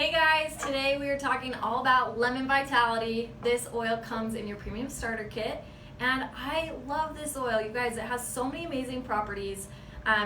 Hey guys, today we are talking all about lemon vitality. This oil comes in your premium starter kit and I love this oil. You guys, it has so many amazing properties.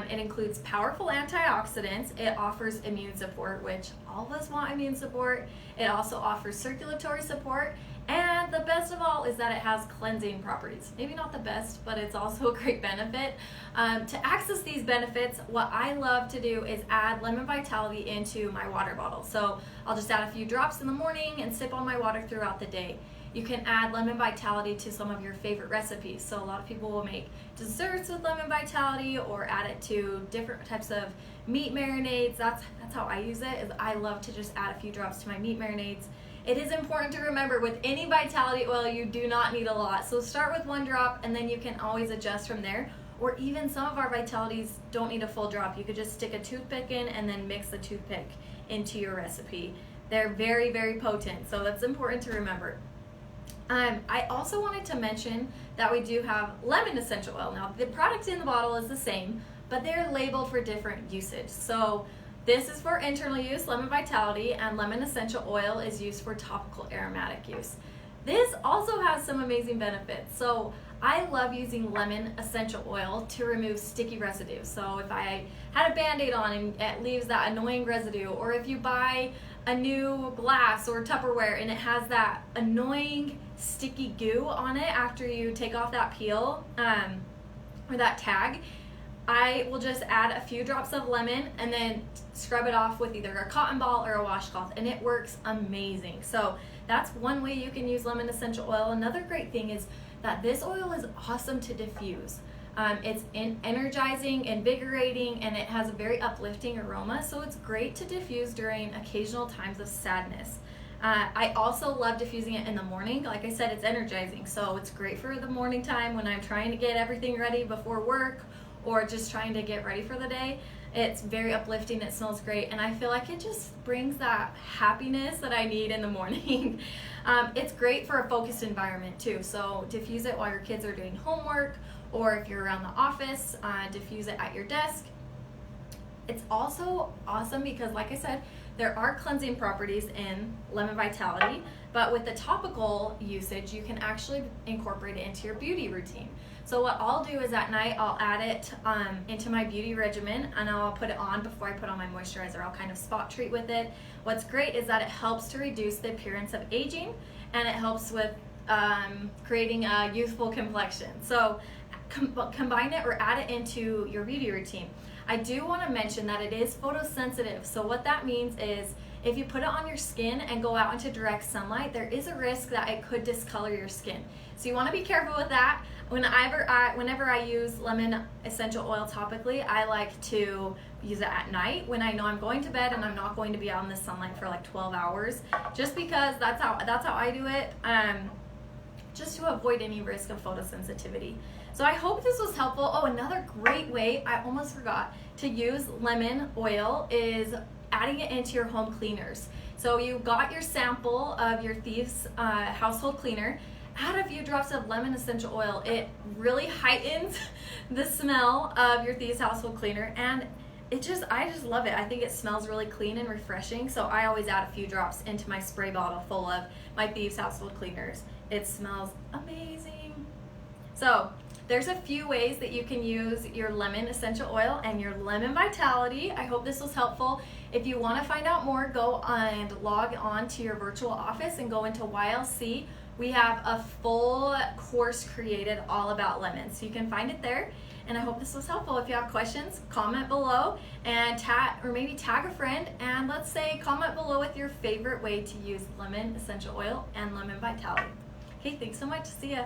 It includes powerful antioxidants. It offers immune support, which all of us want immune support. It also offers circulatory support. And the best of all is that it has cleansing properties. Maybe not the best, but it's also a great benefit. To access these benefits, what I love to do is add lemon vitality into my water bottle. So I'll just add a few drops in the morning and sip on my water throughout the day. You can add lemon vitality to some of your favorite recipes. So a lot of people will make desserts with lemon vitality or add it to different types of meat marinades. That's how I use it, is I love to just add a few drops to my meat marinades. It is important to remember with any vitality oil, you do not need a lot. So start with one drop and then you can always adjust from there. Or even some of our vitalities don't need a full drop. You could just stick a toothpick in and then mix the toothpick into your recipe. They're very, very potent, so that's important to remember. I also wanted to mention that we do have lemon essential oil. Now, the product in the bottle is the same, but they're labeled for different usage. So this is for internal use, lemon vitality, and lemon essential oil is used for topical aromatic use. This also has some amazing benefits. So I love using lemon essential oil to remove sticky residue. So if I had a Band-Aid on and it leaves that annoying residue, or if you buy a new glass or Tupperware and it has that annoying sticky goo on it after you take off that peel or that tag, I will just add a few drops of lemon and then scrub it off with either a cotton ball or a washcloth, and it works amazing. So that's one way you can use lemon essential oil. Another great thing is that this oil is awesome to diffuse. It's energizing, invigorating, and it has a very uplifting aroma, so it's great to diffuse during occasional times of sadness. I also love diffusing it in the morning. Like I said, it's energizing, so it's great for the morning time when I'm trying to get everything ready before work or just trying to get ready for the day. It's very uplifting, it smells great, and I feel like it just brings that happiness that I need in the morning. It's great for a focused environment too, so diffuse it while your kids are doing homework, or if you're around the office, diffuse it at your desk. It's also awesome because, like I said, there are cleansing properties in lemon vitality, but with the topical usage, you can actually incorporate it into your beauty routine. So what I'll do is at night, I'll add it into my beauty regimen, and I'll put it on before I put on my moisturizer. I'll kind of spot treat with it. What's great is that it helps to reduce the appearance of aging, and it helps with creating a youthful complexion. So combine it or add it into your beauty routine. I do want to mention that it is photosensitive. So what that means is if you put it on your skin and go out into direct sunlight, there is a risk that it could discolor your skin. So you want to be careful with that. Whenever I use lemon essential oil topically, I like to use it at night when I know I'm going to bed and I'm not going to be out in the sunlight for like 12 hours, just because that's how I do it. Just to avoid any risk of photosensitivity. So I hope this was helpful. Oh, another great way, I almost forgot, to use lemon oil is adding it into your home cleaners. So you got your sample of your Thieves household cleaner, add a few drops of lemon essential oil. It really heightens the smell of your Thieves household cleaner, and I just love it. I think it smells really clean and refreshing, so I always add a few drops into my spray bottle full of my Thieves household cleaners. It smells amazing. So there's a few ways that you can use your lemon essential oil and your lemon vitality. I hope this was helpful. If you want to find out more, go and log on to your virtual office and go into YLC. We have a full course created all about lemons, so you can find it there. And I hope this was helpful. If you have questions, comment below and tag a friend, and let's say comment below with your favorite way to use lemon essential oil and lemon vitality. Okay, thanks so much. See ya.